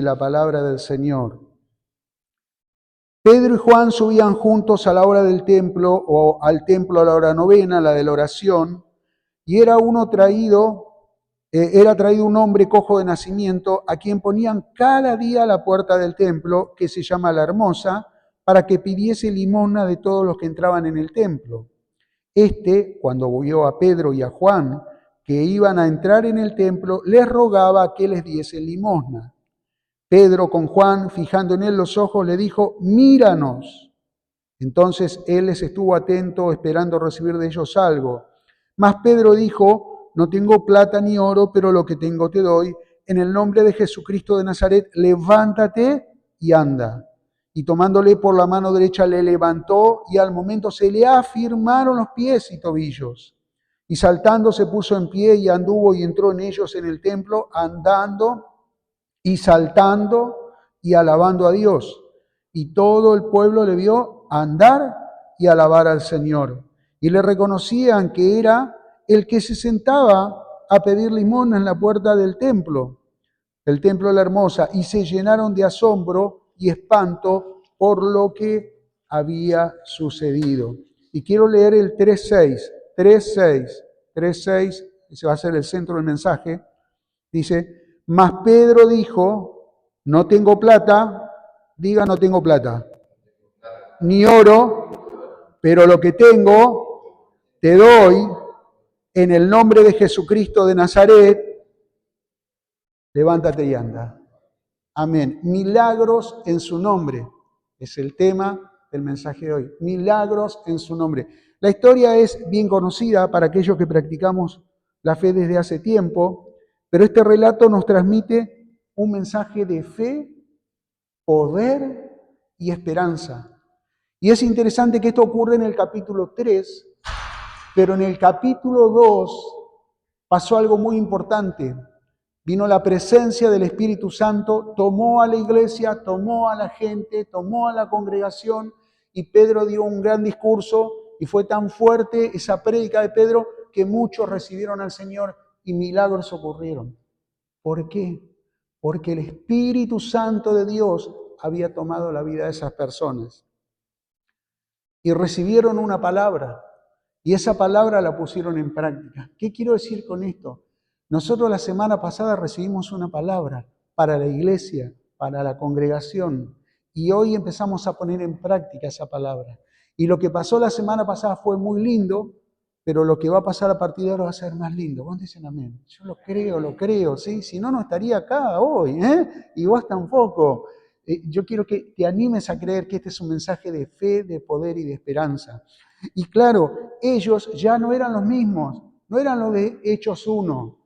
la palabra del Señor. Pedro y Juan subían juntos a la hora del templo, o al templo a la hora novena, la de la oración, y era traído un hombre cojo de nacimiento, a quien ponían cada día a la puerta del templo, que se llama La Hermosa, para que pidiese limosna de todos los que entraban en el templo. Cuando vio a Pedro y a Juan, que iban a entrar en el templo, les rogaba que les diese limosna. Pedro con Juan, fijando en él los ojos, le dijo: míranos. Entonces él les estuvo atento, esperando recibir de ellos algo. Mas Pedro dijo: no tengo plata ni oro, pero lo que tengo te doy. En el nombre de Jesucristo de Nazaret, levántate y anda. Y tomándole por la mano derecha le levantó, y al momento se le afirmaron los pies y tobillos. Y saltando se puso en pie y anduvo y entró en ellos en el templo, andando y saltando y alabando a Dios. Y todo el pueblo le vio andar y alabar al Señor. Y le reconocían que era el que se sentaba a pedir limosna en la puerta del templo de la Hermosa, y se llenaron de asombro y espanto por lo que había sucedido. Y quiero leer el 3.6, ese va a ser el centro del mensaje. Dice: mas Pedro dijo: no tengo plata, diga no tengo plata, ni oro, pero lo que tengo te doy. En el nombre de Jesucristo de Nazaret, levántate y anda. Amén. Milagros en su nombre. Es el tema del mensaje de hoy. Milagros en su nombre. La historia es bien conocida para aquellos que practicamos la fe desde hace tiempo, pero este relato nos transmite un mensaje de fe, poder y esperanza. Y es interesante que esto ocurre en el capítulo 3, pero en el capítulo 2 pasó algo muy importante. Vino la presencia del Espíritu Santo, tomó a la iglesia, tomó a la gente, tomó a la congregación, y Pedro dio un gran discurso, y fue tan fuerte esa prédica de Pedro que muchos recibieron al Señor y milagros ocurrieron. ¿Por qué? Porque el Espíritu Santo de Dios había tomado la vida de esas personas. Y recibieron una palabra, y esa palabra la pusieron en práctica. ¿Qué quiero decir con esto? Nosotros la semana pasada recibimos una palabra para la iglesia, para la congregación, y hoy empezamos a poner en práctica esa palabra. Y lo que pasó la semana pasada fue muy lindo, pero lo que va a pasar a partir de ahora va a ser más lindo. ¿Cuántos dicen amén? Yo lo creo, ¿sí? Si no, no estaría acá hoy, y vos tampoco. Yo quiero que te animes a creer que este es un mensaje de fe, de poder y de esperanza. Y claro, ellos ya no eran los mismos, no eran los de Hechos 1,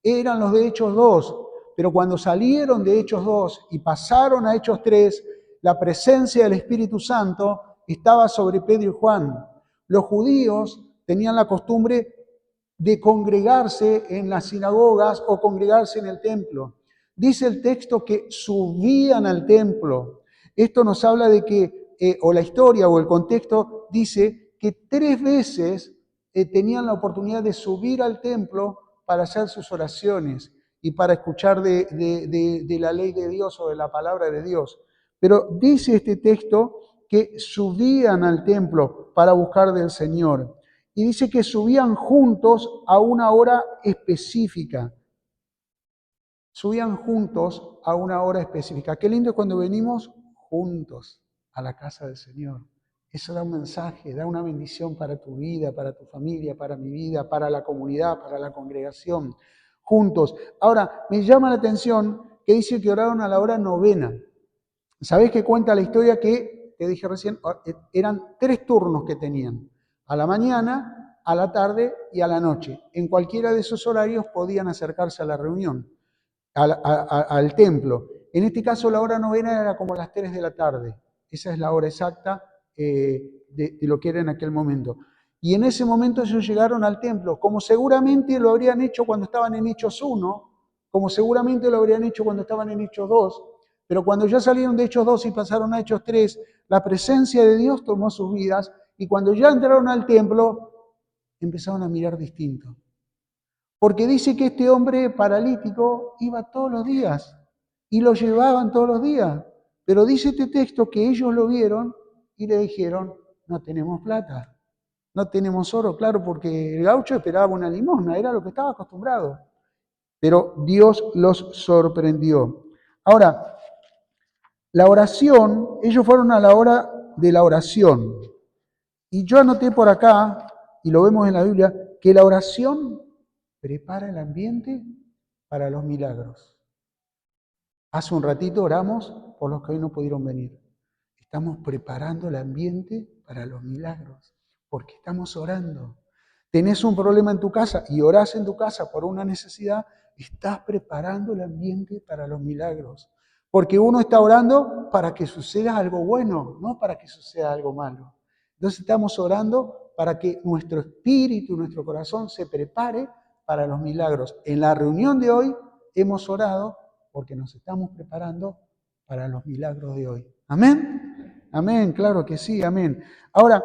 eran los de Hechos 2, pero cuando salieron de Hechos 2 y pasaron a Hechos 3, la presencia del Espíritu Santo estaba sobre Pedro y Juan. Los judíos tenían la costumbre de congregarse en las sinagogas o congregarse en el templo. Dice el texto que subían al templo. Esto nos habla de que, o la historia o el contexto dice que 3 veces tenían la oportunidad de subir al templo para hacer sus oraciones y para escuchar de la ley de Dios o de la palabra de Dios. Pero dice este texto que subían al templo para buscar del Señor. Y dice que subían juntos a una hora específica. Subían juntos a una hora específica. Qué lindo cuando venimos juntos a la casa del Señor. Eso da un mensaje, da una bendición para tu vida, para tu familia, para mi vida, para la comunidad, para la congregación. Juntos. Ahora, me llama la atención que dice que oraron a la hora novena. ¿Sabés qué cuenta la historia? Que, te dije recién, eran 3 turnos que tenían. A la mañana, a la tarde y a la noche. En cualquiera de esos horarios podían acercarse a la reunión, al templo. En este caso la hora novena era como las 3 de la tarde. Esa es la hora exacta de lo que era en aquel momento. Y en ese momento ellos llegaron al templo, como seguramente lo habrían hecho cuando estaban en Hechos 1, como seguramente lo habrían hecho cuando estaban en Hechos 2, pero cuando ya salieron de Hechos 2 y pasaron a Hechos 3, la presencia de Dios tomó sus vidas, y cuando ya entraron al templo, empezaron a mirar distinto. Porque dice que este hombre paralítico iba todos los días y lo llevaban todos los días. Pero dice este texto que ellos lo vieron y le dijeron, no tenemos plata, no tenemos oro, claro, porque el gaucho esperaba una limosna, era lo que estaba acostumbrado. Pero Dios los sorprendió. Ahora, la oración, ellos fueron a la hora de la oración. Y yo anoté por acá, y lo vemos en la Biblia, que la oración prepara el ambiente para los milagros. Hace un ratito oramos por los que hoy no pudieron venir. Estamos preparando el ambiente para los milagros, porque estamos orando. Tenés un problema en tu casa y orás en tu casa por una necesidad, estás preparando el ambiente para los milagros. Porque uno está orando para que suceda algo bueno, no para que suceda algo malo. Entonces estamos orando para que nuestro espíritu, nuestro corazón se prepare para los milagros. En la reunión de hoy hemos orado porque nos estamos preparando para los milagros de hoy. ¿Amén? Amén, claro que sí, amén. Ahora,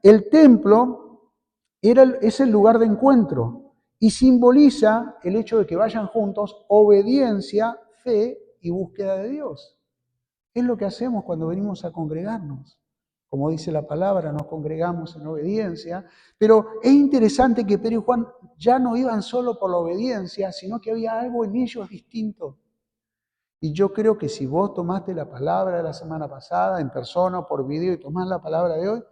el templo es el lugar de encuentro y simboliza el hecho de que vayan juntos obediencia, fe y búsqueda de Dios. Es lo que hacemos cuando venimos a congregarnos. Como dice la palabra, nos congregamos en obediencia, pero es interesante que Pedro y Juan ya no iban solo por la obediencia, sino que había algo en ellos distinto. Y yo creo que si vos tomaste la palabra de la semana pasada, en persona o por video, y tomás la palabra de hoy,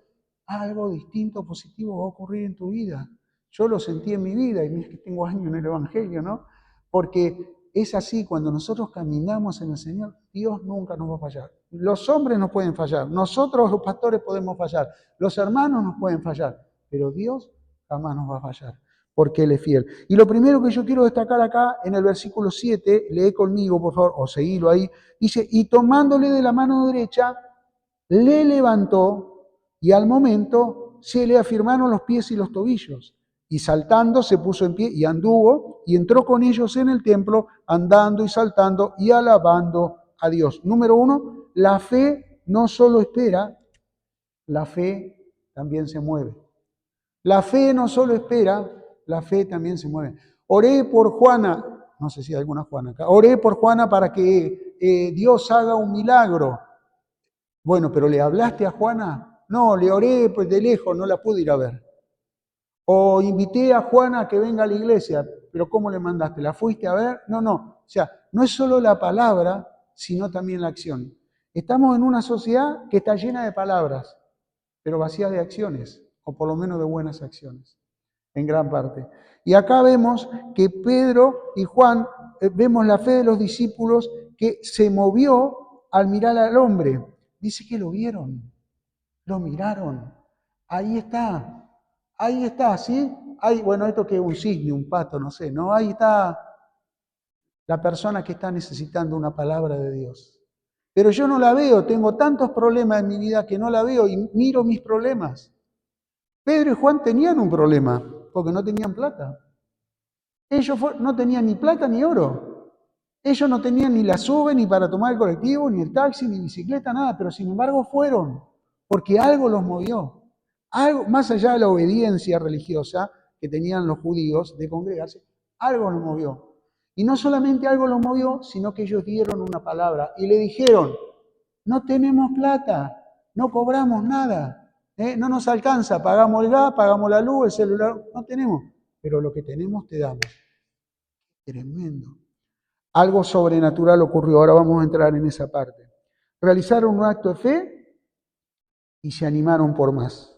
algo distinto, positivo va a ocurrir en tu vida. Yo lo sentí en mi vida, y mira que tengo años en el Evangelio, ¿no? Porque es así, cuando nosotros caminamos en el Señor, Dios nunca nos va a fallar. Los hombres nos pueden fallar, nosotros los pastores podemos fallar, los hermanos nos pueden fallar, pero Dios jamás nos va a fallar, porque Él es fiel. Y lo primero que yo quiero destacar acá, en el versículo 7, lee conmigo, por favor, o seguilo ahí, dice, y tomándole de la mano derecha, le levantó, y al momento se le afirmaron los pies y los tobillos. Y saltando se puso en pie y anduvo y entró con ellos en el templo, andando y saltando y alabando a Dios. Número 1, la fe no solo espera, la fe también se mueve. La fe no solo espera, la fe también se mueve. Oré por Juana, no sé si hay alguna Juana acá, oré por Juana para que Dios haga un milagro. Bueno, pero ¿le hablaste a Juana? No, le oré pues de lejos, no la pude ir a ver. O invité a Juana a que venga a la iglesia, pero ¿cómo le mandaste? ¿La fuiste a ver? No, no. O sea, no es solo la palabra, sino también la acción. Estamos en una sociedad que está llena de palabras, pero vacía de acciones, o por lo menos de buenas acciones, en gran parte. Y acá vemos que Pedro y Juan, vemos la fe de los discípulos que se movió al mirar al hombre. Dice que lo vieron, lo miraron. Ahí está, ¿sí? Ahí, bueno, esto que es un cisne, un pato, no sé, ¿no? Ahí está la persona que está necesitando una palabra de Dios. Pero yo no la veo, tengo tantos problemas en mi vida que no la veo y miro mis problemas. Pedro y Juan tenían un problema, porque no tenían plata. Ellos no tenían ni plata ni oro. Ellos no tenían ni la SUBE, ni para tomar el colectivo, ni el taxi, ni bicicleta, nada, pero sin embargo fueron, porque algo los movió. Algo, más allá de la obediencia religiosa que tenían los judíos de congregarse, algo los movió. Y no solamente algo los movió, sino que ellos dieron una palabra y le dijeron, no tenemos plata, no cobramos nada, no nos alcanza, pagamos el gas, pagamos la luz, el celular, no tenemos, pero lo que tenemos te damos. Tremendo. Algo sobrenatural ocurrió, ahora vamos a entrar en esa parte. Realizaron un acto de fe y se animaron por más.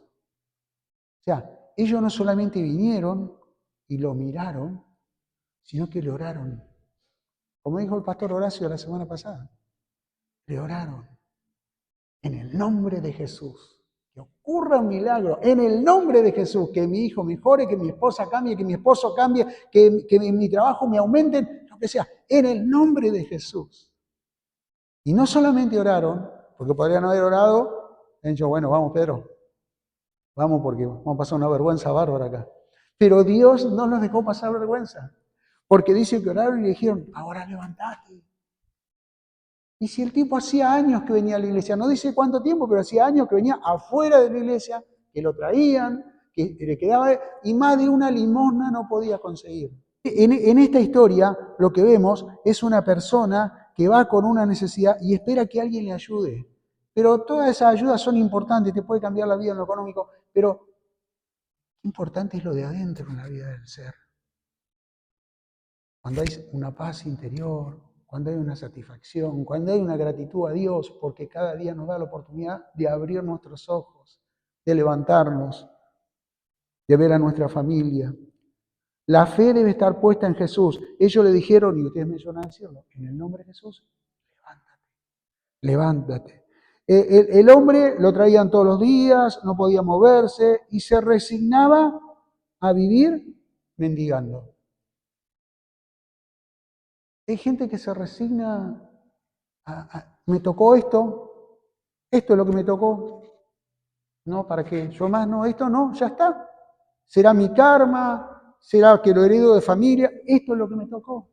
O sea, ellos no solamente vinieron y lo miraron, sino que le oraron. Como dijo el pastor Horacio la semana pasada, le oraron. En el nombre de Jesús. Que ocurra un milagro. En el nombre de Jesús. Que mi hijo mejore, que mi esposa cambie, que mi esposo cambie, que en mi trabajo me aumenten, lo que sea. En el nombre de Jesús. Y no solamente oraron, porque podrían haber orado, han dicho, bueno, vamos Pedro, vamos porque vamos a pasar una vergüenza bárbara acá. Pero Dios no nos dejó pasar vergüenza, porque dice que oraron y le dijeron, ahora levantate. Y si el tipo hacía años que venía a la iglesia, no dice cuánto tiempo, pero hacía años que venía afuera de la iglesia, que lo traían, que le quedaba, y más de una limosna no podía conseguir. En esta historia lo que vemos es una persona que va con una necesidad y espera que alguien le ayude. Pero todas esas ayudas son importantes, te puede cambiar la vida en lo económico, pero importante es lo de adentro en la vida del ser. Cuando hay una paz interior, cuando hay una satisfacción, cuando hay una gratitud a Dios, porque cada día nos da la oportunidad de abrir nuestros ojos, de levantarnos, de ver a nuestra familia. La fe debe estar puesta en Jesús. Ellos le dijeron, y ustedes me suenan a decirlo, en el nombre de Jesús, levántate, levántate. El hombre lo traían todos los días, no podía moverse y se resignaba a vivir mendigando. Hay gente que se resigna me tocó esto es lo que me tocó. No, ¿para qué? Yo más no, esto no, ya está. Será mi karma, será que lo heredo de familia, esto es lo que me tocó.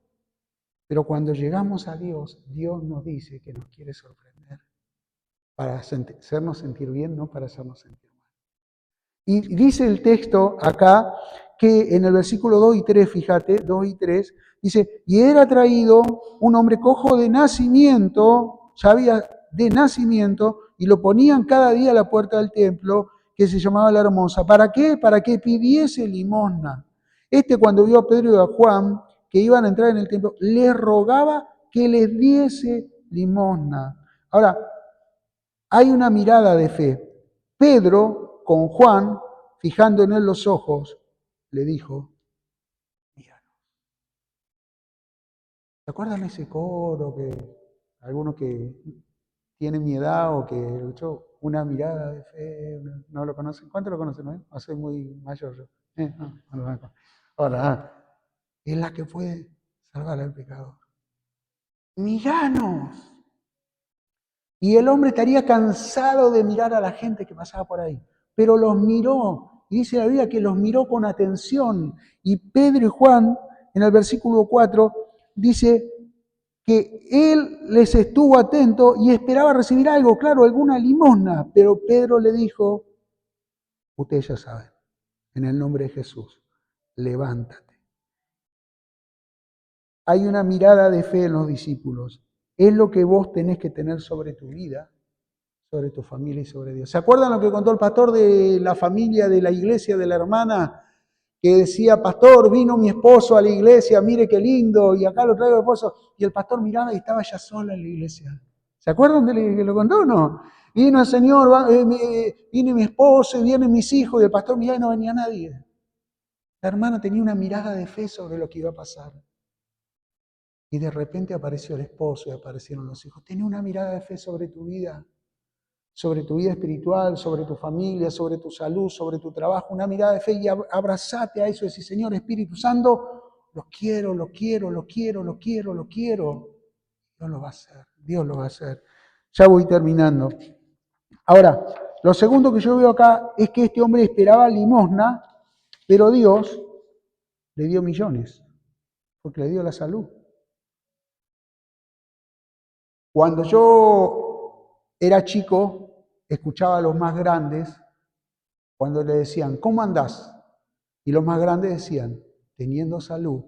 Pero cuando llegamos a Dios, Dios nos dice que nos quiere sorprender para hacernos sentir bien, no para hacernos sentir mal. Y dice el texto acá que en el versículo 2 y 3, fíjate, 2 y 3, dice, y era traído un hombre cojo de nacimiento, ya había de nacimiento, y lo ponían cada día a la puerta del templo, que se llamaba La Hermosa. ¿Para qué? Para que pidiese limosna. Cuando vio a Pedro y a Juan, que iban a entrar en el templo, les rogaba que les diese limosna. Ahora, hay una mirada de fe. Pedro, con Juan, fijando en él los ojos, le dijo, míranos. ¿Se acuerdan ese coro que algunos que tienen mi edad o que escuchó una mirada de fe? ¿No lo conocen? ¿Cuántos lo conocen? No? No soy muy mayor yo. No. Ahora, es la que puede salvar al pecador. Míranos. Y el hombre estaría cansado de mirar a la gente que pasaba por ahí, pero los miró, y dice la Biblia que los miró con atención. Y Pedro y Juan, en el versículo 4, dice que él les estuvo atento y esperaba recibir algo, claro, alguna limosna, pero Pedro le dijo, ustedes ya saben, en el nombre de Jesús, levántate. Hay una mirada de fe en los discípulos. Es lo que vos tenés que tener sobre tu vida, sobre tu familia y sobre Dios. ¿Se acuerdan lo que contó el pastor de la familia de la iglesia de la hermana? Que decía, pastor, vino mi esposo a la iglesia, mire qué lindo, y acá lo traigo el esposo. Y el pastor miraba y estaba ya sola en la iglesia. ¿Se acuerdan de que lo contó o no? Vino el Señor, viene mi esposo y vienen mis hijos, y el pastor miraba y no venía nadie. La hermana tenía una mirada de fe sobre lo que iba a pasar. Y de repente apareció el esposo y aparecieron los hijos. Tenía una mirada de fe sobre tu vida espiritual, sobre tu familia, sobre tu salud, sobre tu trabajo, una mirada de fe y abrazate a eso y decir, Señor Espíritu Santo, lo quiero, lo quiero, lo quiero, lo quiero, lo quiero. Dios lo va a hacer, Dios lo va a hacer. Ya voy terminando. Ahora, lo segundo que yo veo acá es que este hombre esperaba limosna, pero Dios le dio millones, porque le dio la salud. Cuando yo era chico, escuchaba a los más grandes cuando le decían, ¿cómo andás? Y los más grandes decían, teniendo salud,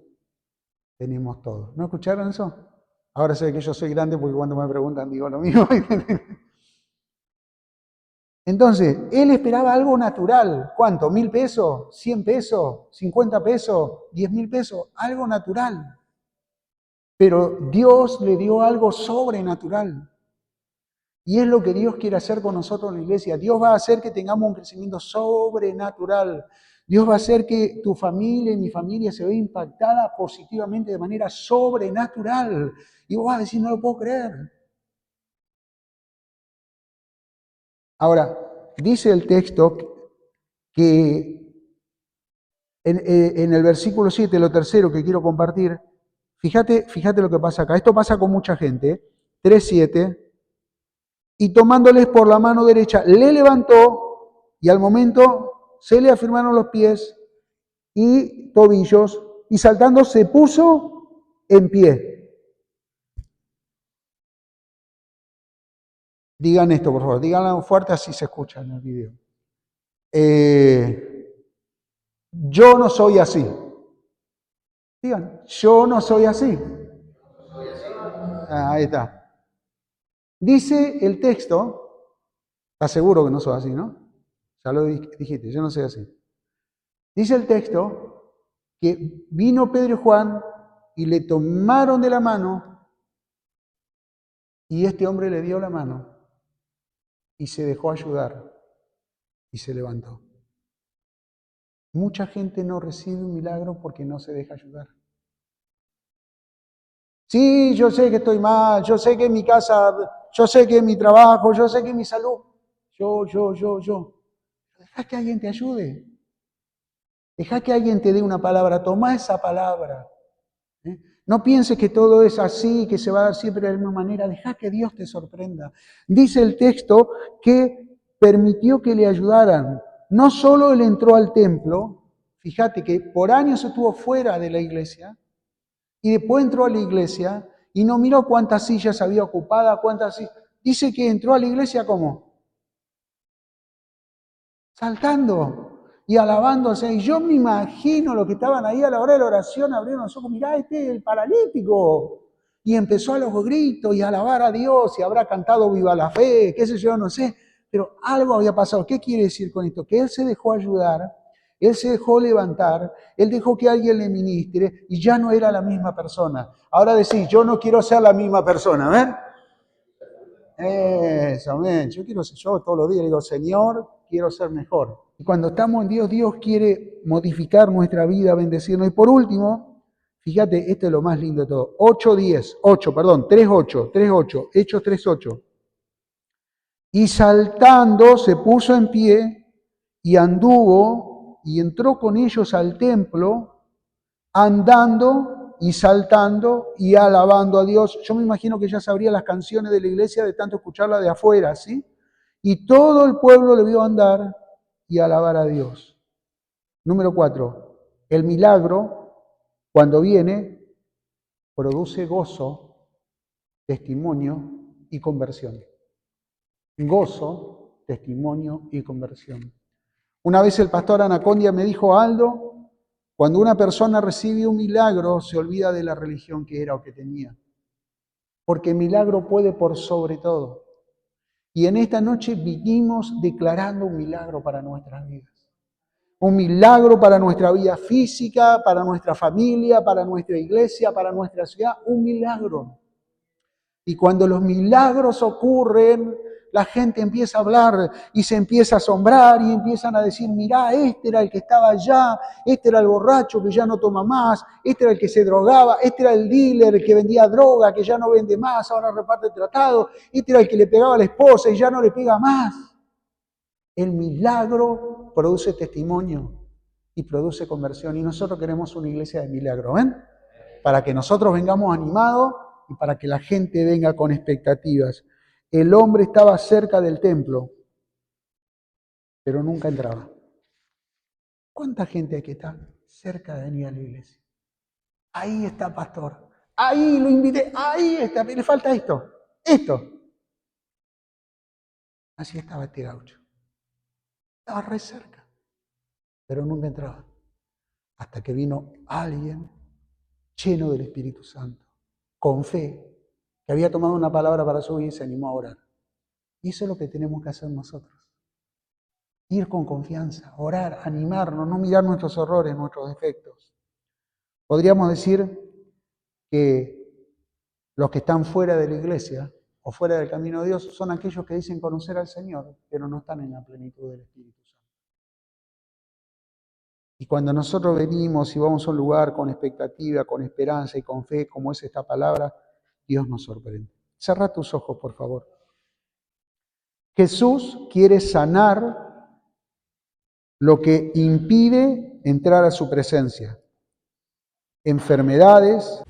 tenemos todo. ¿No escucharon eso? Ahora sé que yo soy grande porque cuando me preguntan digo lo mismo. Entonces, él esperaba algo natural. ¿Cuánto? ¿1.000 pesos? ¿100 pesos? ¿50 pesos? ¿10.000 pesos? Algo natural. Pero Dios le dio algo sobrenatural. Y es lo que Dios quiere hacer con nosotros en la iglesia. Dios va a hacer que tengamos un crecimiento sobrenatural. Dios va a hacer que tu familia y mi familia se vea impactada positivamente de manera sobrenatural. Y vos vas a decir, no lo puedo creer. Ahora, dice el texto que en el versículo 7, lo tercero que quiero compartir, fíjate lo que pasa acá. Esto pasa con mucha gente. 3:7. Y tomándoles por la mano derecha, le levantó y al momento se le afirmaron los pies y tobillos y saltando se puso en pie. Digan esto, por favor, díganlo fuerte así se escucha en el video. Yo no soy así. Digan, yo no soy así. ahí está. Dice el texto, ¿estás seguro que no sos así, no? Ya lo dijiste, yo no soy así. Dice el texto que vino Pedro y Juan y le tomaron de la mano y este hombre le dio la mano y se dejó ayudar y se levantó. Mucha gente no recibe un milagro porque no se deja ayudar. Sí, yo sé que estoy mal, yo sé que en mi casa, yo sé que en mi trabajo, yo sé que en mi salud, yo. Deja que alguien te ayude. Deja que alguien te dé una palabra, toma esa palabra. ¿Eh? No pienses que todo es así, que se va a dar siempre de la misma manera. Deja que Dios te sorprenda. Dice el texto que permitió que le ayudaran. No solo él entró al templo, fíjate que por años estuvo fuera de la iglesia, y después entró a la iglesia y no miró cuántas sillas había ocupadas, cuántas sillas. Dice que entró a la iglesia como saltando y alabándose. Y yo me imagino lo que estaban ahí a la hora de la oración, abrieron los ojos, mirá, este es el paralítico. Y empezó a los gritos y a alabar a Dios y habrá cantado Viva la Fe, qué sé yo, no sé. Pero algo había pasado. ¿Qué quiere decir con esto? Que él se dejó ayudar, él se dejó levantar, él dejó que alguien le ministre y ya no era la misma persona. Ahora decís, yo no quiero ser la misma persona, ¿ven? Eso, amén. Yo todos los días digo, Señor, quiero ser mejor. Y cuando estamos en Dios, Dios quiere modificar nuestra vida, bendecirnos. Y por último, fíjate, esto es lo más lindo de todo. 3:8, Hechos 3:8. Y saltando se puso en pie y anduvo y entró con ellos al templo, andando y saltando y alabando a Dios. Yo me imagino que ya sabría las canciones de la iglesia de tanto escucharla de afuera, ¿sí? Y todo el pueblo le vio andar y alabar a Dios. Número 4, el milagro, cuando viene, produce gozo, testimonio y conversión. Gozo, testimonio y conversión. Una vez el pastor Anacondia me dijo, Aldo, cuando una persona recibe un milagro, se olvida de la religión que era o que tenía. Porque el milagro puede por sobre todo. Y en esta noche vinimos declarando un milagro para nuestras vidas. Un milagro para nuestra vida física, para nuestra familia, para nuestra iglesia, para nuestra ciudad. Un milagro. Y cuando los milagros ocurren, la gente empieza a hablar y se empieza a asombrar y empiezan a decir, mirá, este era el que estaba allá, este era el borracho que ya no toma más, este era el que se drogaba, este era el dealer el que vendía droga que ya no vende más, ahora reparte tratado, este era el que le pegaba a la esposa y ya no le pega más. El milagro produce testimonio y produce conversión y nosotros queremos una iglesia de milagro, ¿ven? Para que nosotros vengamos animados y para que la gente venga con expectativas. El hombre estaba cerca del templo, pero nunca entraba. ¿Cuánta gente hay que estar cerca de venir a la iglesia? Ahí está, pastor. Ahí lo invité. Ahí está. Le falta esto. Esto. Así estaba este gaucho. Estaba re cerca, pero nunca entraba. Hasta que vino alguien lleno del Espíritu Santo, con fe, que había tomado una palabra para su vida y se animó a orar. Y eso es lo que tenemos que hacer nosotros. Ir con confianza, orar, animarnos, no mirar nuestros errores, nuestros defectos. Podríamos decir que los que están fuera de la iglesia o fuera del camino de Dios son aquellos que dicen conocer al Señor, pero no están en la plenitud del Espíritu Santo. Y cuando nosotros venimos y vamos a un lugar con expectativa, con esperanza y con fe, como es esta palabra, Dios nos sorprende. Cerra tus ojos, por favor. Jesús quiere sanar lo que impide entrar a su presencia. Enfermedades,